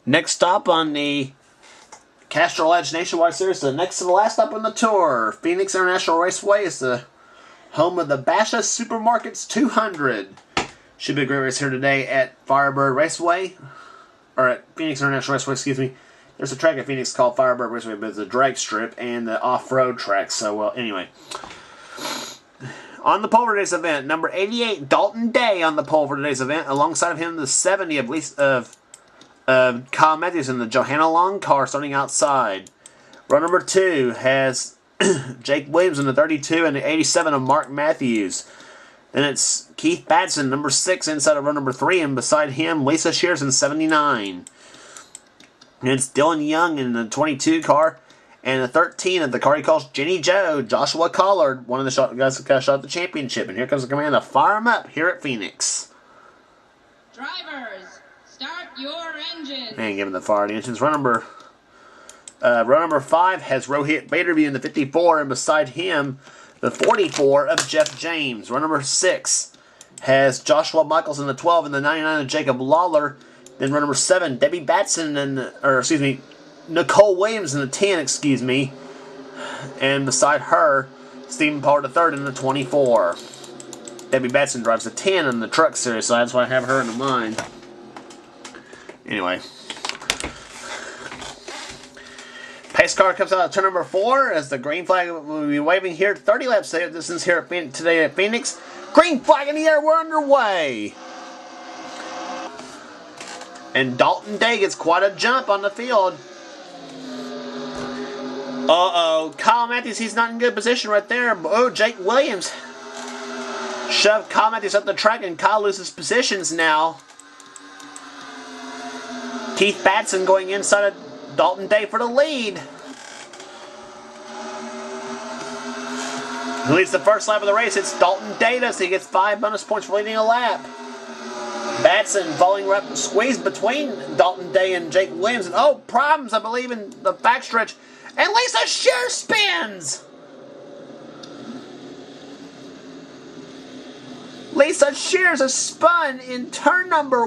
Next stop on the Castrol Edge Nationwide Series, the next to the last stop on the tour. Phoenix International Raceway is the home of the Basha Supermarkets 200. Should be a great race here today at Firebird Raceway, or at Phoenix International Raceway, excuse me. There's a track at Phoenix called Firebird Raceway, but it's a drag strip and the off-road track. So, well, anyway. On the pole for today's event, number 88, Dalton Day on the pole for today's event. Alongside of him, the 70 of Kyle Matthews in the Johanna Long car starting outside. Row number 2 has Jake Williams in the 32 and the 87 of Mark Matthews. Then it's Keith Batson, number 6, inside of row number 3, and beside him, Lisa Shears in 79. And it's Dylan Young in the 22 car, and the 13 of the car he calls Jenny Joe, Joshua Collard, one of the guys that got shot at the championship. And here comes the command to fire him up here at Phoenix. Drivers, start your engines. And giving the fire the engines. Row number 5 has Rohit Baderby in the 54, and beside him, the 44 of Jeff James. Row number 6 has Joshua Michaels in the 12 and the 99 of Jacob Lawler. Then row number 7, Debbie Batson Nicole Williams in the 10, And beside her, Stephen Pollard III in the 24. Debbie Batson drives the 10 in the truck series, so that's why I have her in mind. Anyway. Pace car comes out of turn number 4 as the green flag will be waving here. 30 laps distance here today at Phoenix. Green flag in the air, we're underway. And Dalton Day gets quite a jump on the field. Uh-oh, Kyle Matthews, he's not in good position right there. Oh, Jake Williams shoved Kyle Matthews up the track, and Kyle loses positions now. Keith Batson going inside of Dalton Day for the lead. Who leads the first lap of the race? It's Dalton Day, so he gets 5 bonus points for leading a lap. Batson falling right squeezed between Dalton Day and Jake Williams. And problems, I believe, in the backstretch. And Lisa Shears spins! Lisa Shears has spun in turn number,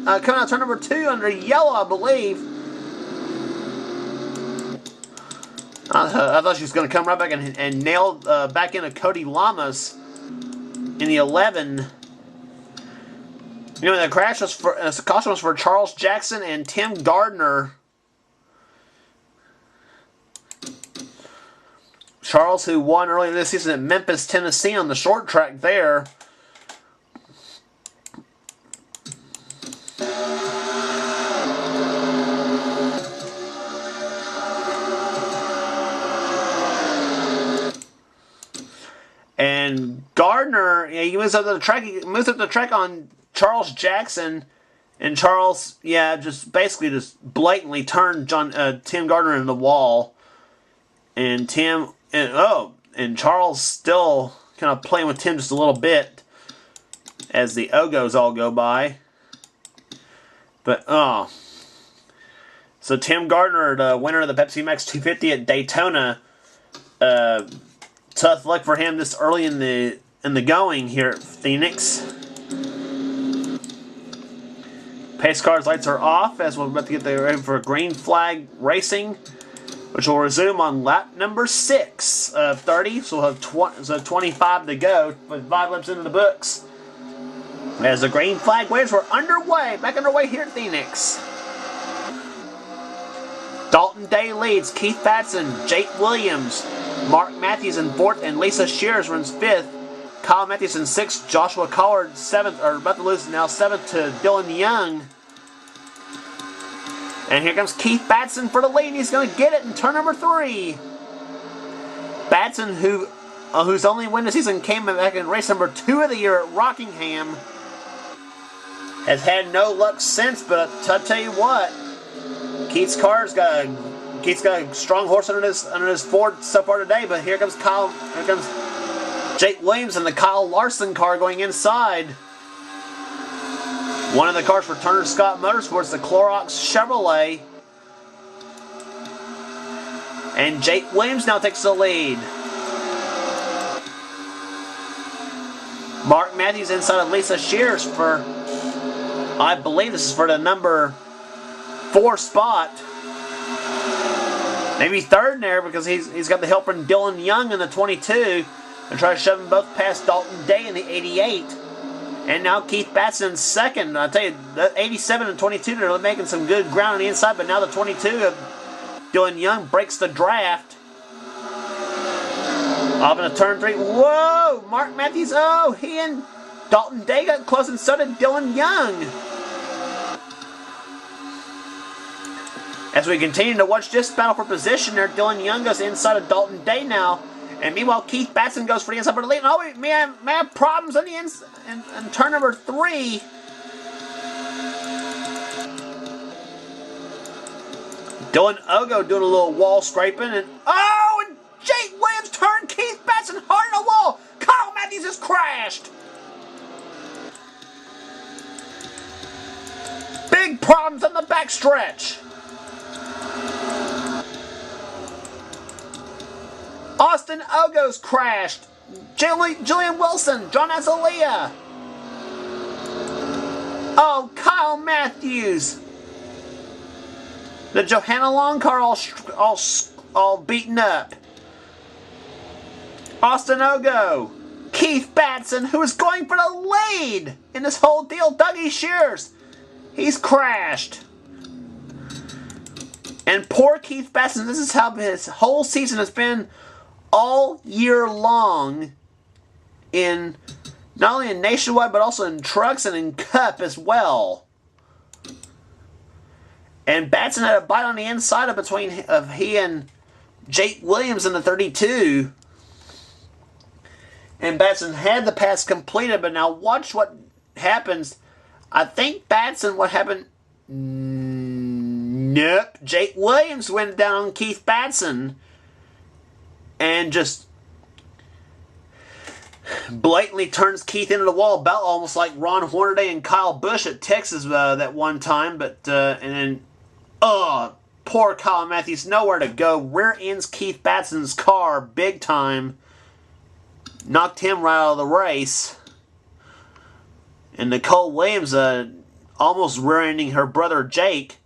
coming out turn number 2 under yellow, I believe. I thought she was going to come right back and nail back into Cody Lamas in the 11. You know, the crash was the caution was for Charles Jackson and Tim Gardner. Charles, who won earlier this season at Memphis, Tennessee on the short track there. And Gardner, he moves up the track. He moves up the track on Charles Jackson, and Charles, just blatantly turned Tim Gardner into the wall. And Charles still kind of playing with Tim just a little bit as the Ogos all go by. But so Tim Gardner, the winner of the Pepsi Max 250 at Daytona. Tough luck for him this early in the going here at Phoenix. Pace car's lights are off as we're about to get ready for green flag racing, which will resume on lap number 6 of 30. So we'll have 25 to go with 5 laps into the books. As the green flag waves, we're back underway here at Phoenix. Dalton Day leads, Keith Batson, Jake Williams, Mark Matthews in 4th, and Lisa Shears runs 5th. Kyle Matthews in 6th, Joshua Collard 7th, or about to lose now 7th to Dylan Young. And here comes Keith Batson for the lead. He's going to get it in turn number 3. Batson, whose only win this season came back in race number 2 of the year at Rockingham, has had no luck since. But I'll tell you what, Keith's got a strong horse under his Ford so far today. But here comes Jake Williams in the Kyle Larson car going inside. One of the cars for Turner Scott Motorsports, the Clorox Chevrolet. And Jake Williams now takes the lead. Mark Matthews inside of Lisa Shears for, I believe this is for the number 4th spot. Maybe 3rd there because he's got the help from Dylan Young in the 22. And try to shove them both past Dalton Day in the 88. And now Keith Batson in 2nd. I'll tell you, the 87 and 22, they're making some good ground on the inside, but now the 22 of Dylan Young breaks the draft. Off into turn 3. Whoa! Mark Matthews, oh, he and Dalton Day got close, and so did Dylan Young. As we continue to watch this battle for position there, Dylan Young goes inside of Dalton Day now. And meanwhile, Keith Batson goes for the inside for the lead. Oh, we may have problems on the inside in turn number 3. Dylan Ogo doing a little wall scraping. And Jake Williams turned Keith Batson hard on the wall. Kyle Matthews has crashed. Big problems on the backstretch. Austin Ogo's crashed. Julian Wilson, John Azalea. Oh, Kyle Matthews. The Johanna Long car all beaten up. Austin Ogo. Keith Batson, who is going for the lead in this whole deal. Dougie Shears. He's crashed. And poor Keith Batson, this is how his whole season has been all year long, in not only in Nationwide but also in Trucks and in Cup as well. And Batson had a bite on the inside of he and Jake Williams in the 32. And Batson had the pass completed, but now watch what happens. I think Batson, what happened? Nope. Jake Williams went down on Keith Batson and just blatantly turns Keith into the wall, about almost like Ron Hornaday and Kyle Busch at Texas that one time. But and then, poor Kyle Matthews, nowhere to go. Rear ends Keith Batson's car big time, knocked him right out of the race. And Nicole Williams almost rear-ending her brother Jake.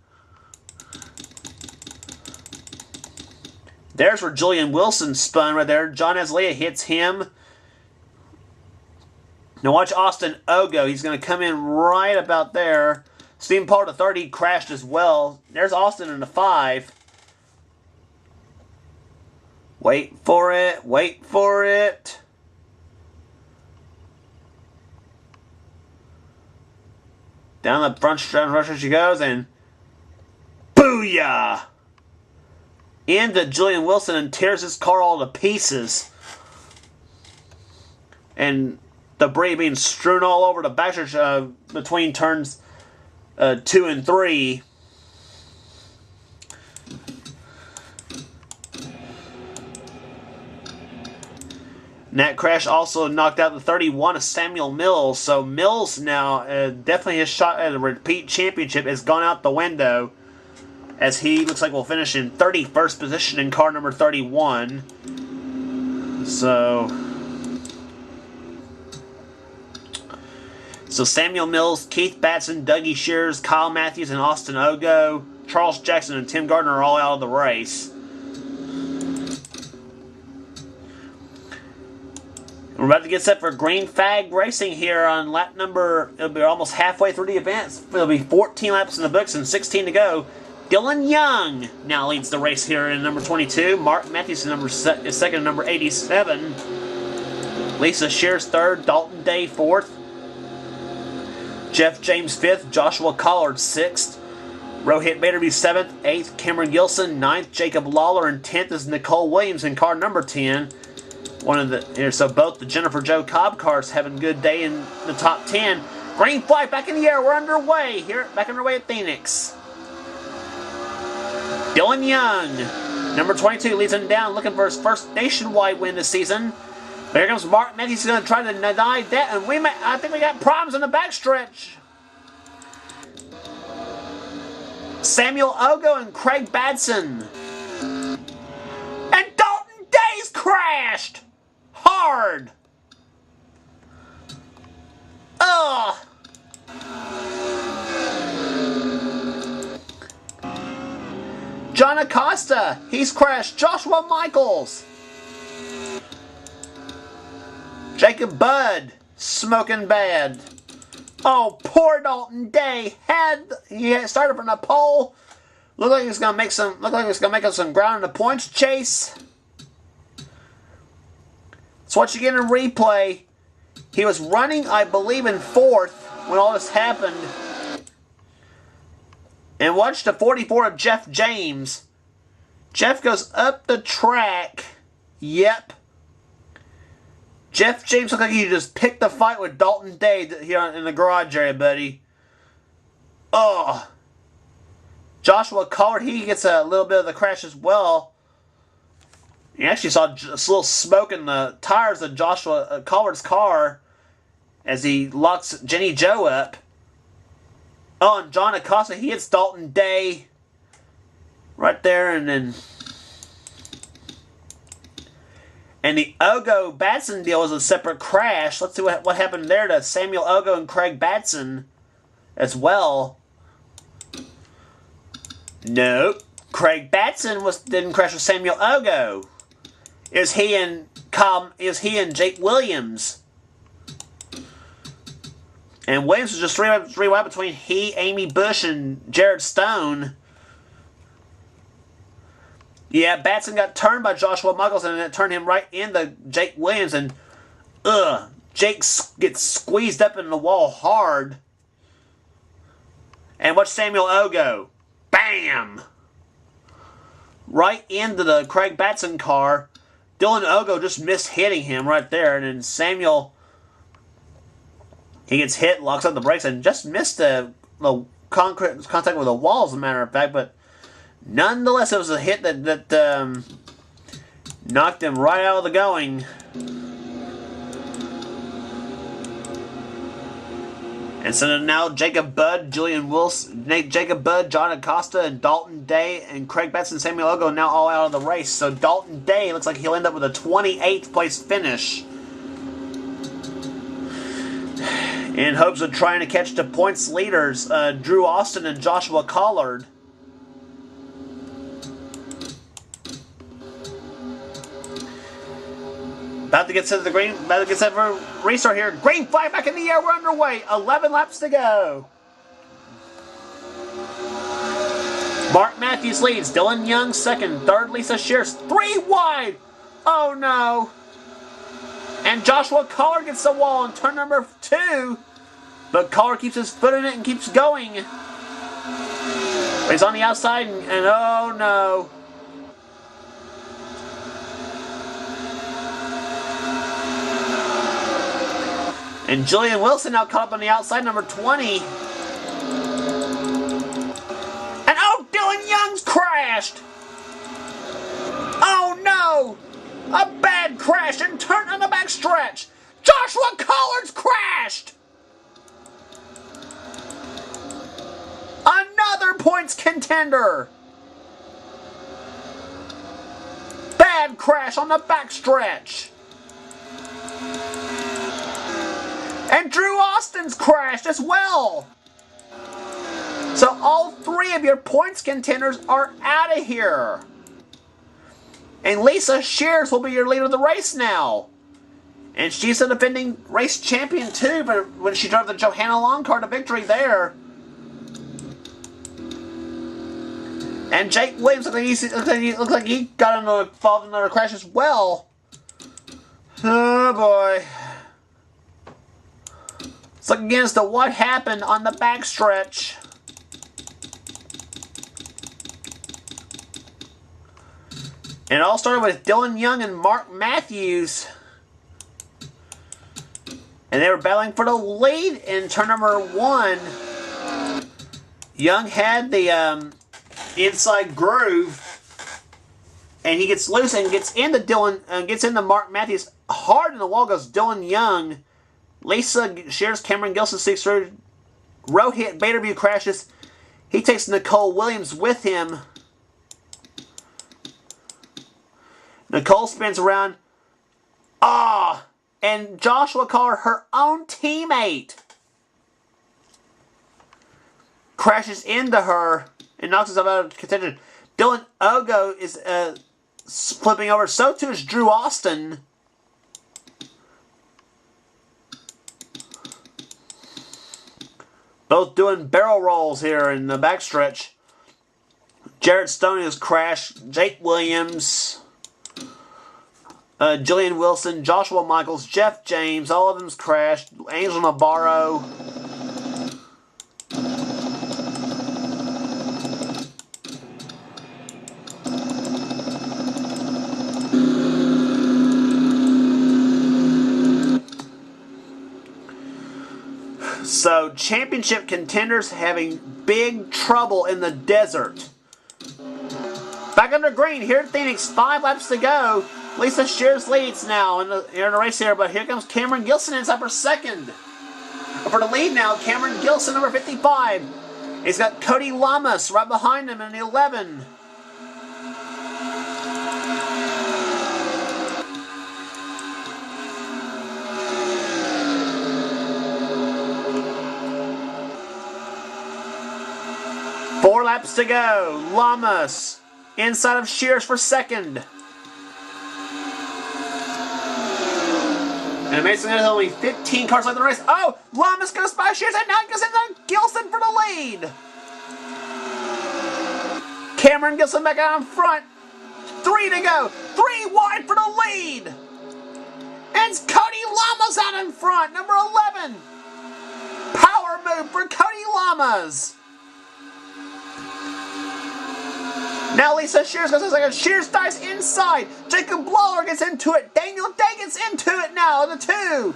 There's where Julian Wilson spun right there. John Azalea hits him. Now watch Austin Ogo. He's going to come in right about there. Stephen Paul, the 30, crashed as well. There's Austin in the 5. Wait for it. Wait for it. Down the front stretch she goes, and booyah! Into Julian Wilson and tears his car all to pieces. And debris being strewn all over the backstretch between turns 2 and 3. And that crash also knocked out the 31 of Samuel Mills. So Mills now, definitely his shot at a repeat championship has gone out the window, as he looks like will finish in 31st position in car number 31. So Samuel Mills, Keith Batson, Dougie Shears, Kyle Matthews, and Austin Ogo, Charles Jackson, and Tim Gardner are all out of the race. We're about to get set for Green Flag Racing here on lap number, it'll be almost halfway through the event. It'll be 14 laps in the books and 16 to go. Dylan Young now leads the race here in number 22. Mark Matthews is second in number 87. Lisa Shears 3rd. Dalton Day 4th. Jeff James 5th. Joshua Collard 6th. Rohit Baderby 7th. 8th. Cameron Gilson 9th. Jacob Lawler, and 10th is Nicole Williams in car number 10. So both the Jennifer Jo Cobb cars having a good day in the top 10. Green flag back in the air. We're underway here. Back underway at Phoenix. Dylan Young, number 22, leads him down, looking for his first nationwide win this season. But here comes Mark Matthews. He's going to try to deny that, and I think we got problems in the backstretch. Samuel Ogo and Craig Batson. And Dalton Day's crashed hard. Ugh. John Acosta. He's crashed. Joshua Michaels. Jacob Budd. Smoking bad. Oh, poor Dalton Day. He started from the pole. Looked like he's gonna make up some ground in the points chase. So what you get in replay, he was running, I believe, in 4th when all this happened. And watch the 44 of Jeff James. Jeff goes up the track. Yep. Jeff James looked like he just picked the fight with Dalton Day here in the garage area, buddy. Oh. Joshua Collard, he gets a little bit of the crash as well. You actually saw just a little smoke in the tires of Joshua Collard's car as he locks Jenny Joe up. Oh, and John Acosta, he hits Dalton Day right there, and then... And the Ogo Batson deal was a separate crash. Let's see what happened there to Samuel Ogo and Craig Batson as well. Nope. Craig Batson didn't crash with Samuel Ogo. It was he and Jake Williams. And Williams was just three wide between he, Amy Bush, and Jared Stone. Yeah, Batson got turned by Joshua Michaels, and it turned him right into Jake Williams, and Jake gets squeezed up in the wall hard. And watch Samuel Ogo. Bam! Right into the Craig Batson car. Dylan Ogo just missed hitting him right there, and then Samuel, he gets hit, locks up the brakes, and just missed the contact with the wall, as a matter of fact, but nonetheless, it was a hit that knocked him right out of the going. And so now Jacob Budd, Julian Wilson, Jacob Budd, John Acosta, and Dalton Day, and Craig Batson and Samuel Ogo now all out of the race. So Dalton Day looks like he'll end up with a 28th place finish, in hopes of trying to catch the points leaders, Drew Austin and Joshua Collard. About to get set to the green. About to get set for a restart here. Green flag back in the air. We're underway. 11 laps to go. Mark Matthews leads. Dylan Young second. Third, Lisa Shears. 3 wide. Oh no. And Joshua Collard gets the wall on turn number 2. But Collard keeps his foot in it and keeps going. He's on the outside and oh no. And Julian Wilson now caught up on the outside, number 20. And oh, Dylan Young's crashed! Oh no! A bad crash and turned on the back stretch! Joshua Collard's crashed! Another points contender! Bad crash on the back stretch! And Drew Austin's crashed as well. So all 3 of your points contenders are out of here. And Lisa Shears will be your leader of the race now. And she's the defending race champion too, but when she drove the Johanna Long car to victory there. And Jake Williams looks like he got involved in another crash as well. Oh boy. Let's look again as to what happened on the backstretch. And it all started with Dylan Young and Mark Matthews. And they were battling for the lead in turn number 1. Young had the inside groove. And he gets loose and gets into Mark Matthews. Hard in the wall goes Dylan Young. Lisa Shears, Cameron Gilson sneaks through. Rohit Baderview crashes. He takes Nicole Williams with him. Nicole spins around. And Joshua Collard, her own teammate, crashes into her and knocks herself out of contention. Dylan Ogo is flipping over. So too is Drew Austin. Both doing barrel rolls here in the backstretch. Jared Stone has crashed. Jake Williams. Jillian Wilson. Joshua Michaels. Jeff James. All of them's crashed. Angel Navarro. So, championship contenders having big trouble in the desert. Back under green, here at Phoenix, 5 laps to go. Lisa Shears leads now in the race here, but here comes Cameron Gilson inside for second. For the lead now, Cameron Gilson, number 55. He's got Cody Lamas right behind him in the 11. Four laps to go. Lamas inside of Shears for second. And amazingly, there's only 15 cars left in the race. Oh, Lamas goes by Shears, and now he goes into Gilson for the lead. Cameron Gilson back out in front. 3 to go. 3 wide for the lead. And it's Cody Lamas out in front, number 11. Power move for Cody Lamas. Now Lisa Shears goes in second. Shears dives inside. Jacob Lawler gets into it. Daniel Day gets into it now in the 2.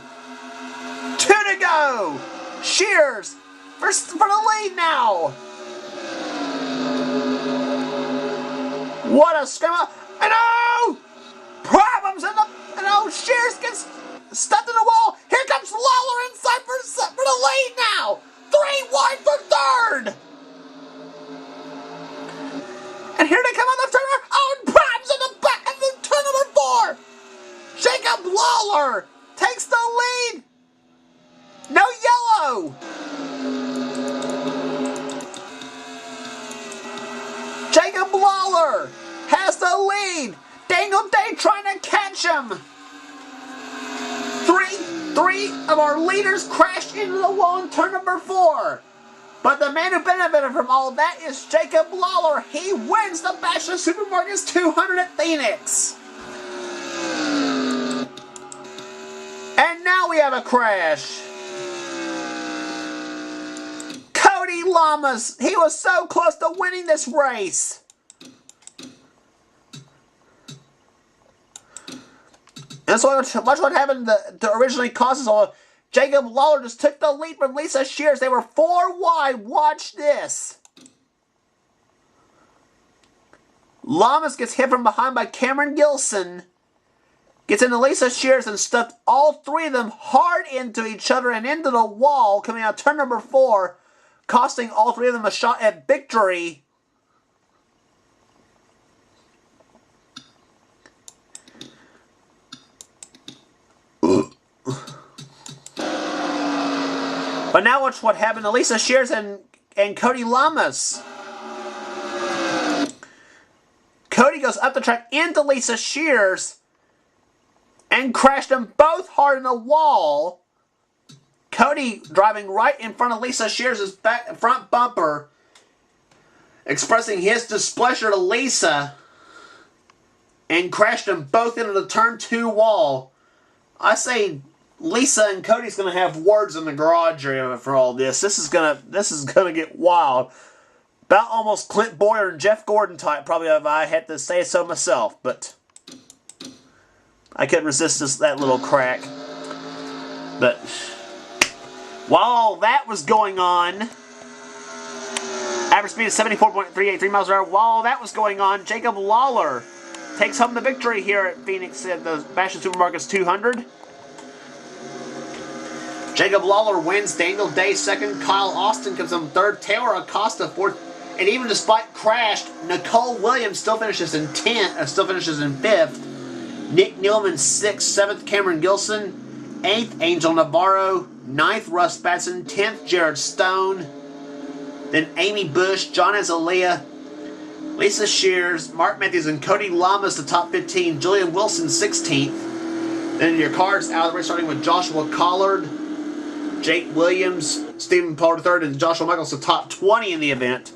2 to go. Shears for the lead now. What a scramble. And oh! Problems in the... And oh, Shears gets stuck in the wall. Here comes Lawler inside for the lead now. 3 wide for third. And here they come on the turn. Oh, and Prab's in the back of the turn number 4. Jacob Lawler takes the lead. No yellow. Jacob Lawler has the lead. Daniel Day trying to catch him. Three of our leaders crashed into the wall in turn number 4. But the man who benefited from all that is Jacob Lawler. He wins the Basha Supermarkets 200 at Phoenix. And now we have a crash. Cody Lamas. He was so close to winning this race. And so much what happened to originally cause us all. Jacob Lawler just took the lead from Lisa Shears. They were 4 wide. Watch this. Lamas gets hit from behind by Cameron Gilson. Gets into Lisa Shears and stuck all 3 of them hard into each other and into the wall coming out turn number 4, costing all 3 of them a shot at victory. But now watch what happened to Lisa Shears and Cody Lamas. Cody goes up the track into Lisa Shears and crashed them both hard in the wall. Cody driving right in front of Lisa Shears' front bumper, expressing his displeasure to Lisa, and crashed them both into the turn 2 wall. I say Lisa and Cody's gonna have words in the garage area for all this. This is gonna get wild. About almost Clint Boyer and Jeff Gordon type, probably, if I had to say so myself. But I couldn't resist that little crack. But while all that was going on, average speed is 74.383 miles per hour. While all that was going on, Jacob Lawler takes home the victory here at Phoenix at the Basha Supermarkets 200. Jacob Lawler wins. Daniel Day second. Kyle Austin comes in third. Taylor Acosta fourth. And even despite crashed, Nicole Williams still finishes in 5th. Nick Nealman 6th. 7th, Cameron Gilson. 8th, Angel Navarro. 9th, Russ Batson. 10th, Jared Stone. Then Amy Bush, John Azalea, Lisa Shears, Mark Matthews, and Cody Lamas the top 15. Julian Wilson 16th. Then your cars out of the race starting with Joshua Collard, Jake Williams, Stephen Paul III, and Joshua Michaels the top 20 in the event.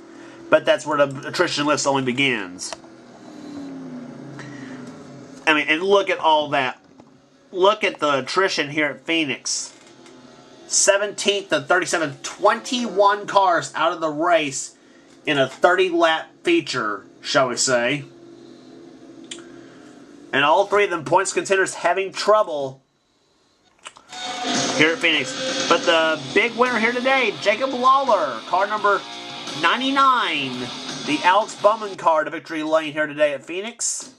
But that's where the attrition list only begins. I mean, and look at all that. Look at the attrition here at Phoenix. 17th to 37th, 21 cars out of the race in a 30-lap feature, shall we say. And all three of them points contenders having trouble here at Phoenix. But the big winner here today, Jacob Lawler, car number 99. The Alex Bowman car to victory lane here today at Phoenix.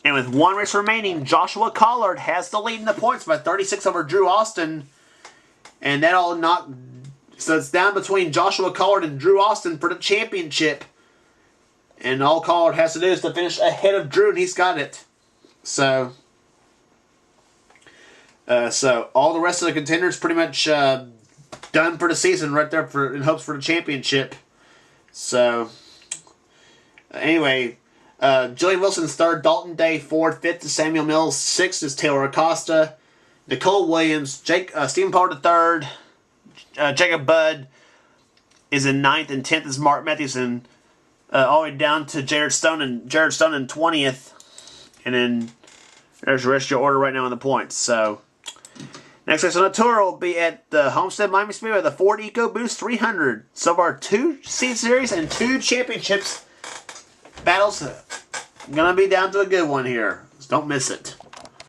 And with one race remaining, Joshua Collard has the lead in the points by 36 over Drew Austin. And that'll knock... So it's down between Joshua Collard and Drew Austin for the championship. And all Collard has to do is to finish ahead of Drew, and he's got it. So all the rest of the contenders pretty much done for the season right there in hopes for the championship. So, anyway, Julian Wilson's third, Dalton Day fourth, fifth is Samuel Mills, sixth is Taylor Acosta, Nicole Williams, Stephen Paul III, Jacob Budd is in ninth, and 10th is Mark Matthews, and all the way down to Jared Stone in 20th. And then there's the rest of your order right now on the points. So, next race on the tour will be at the Homestead Miami Speedway, the Ford EcoBoost 300. So far, 2 Seed Series and 2 championships battles. Gonna be down to a good one here. So don't miss it.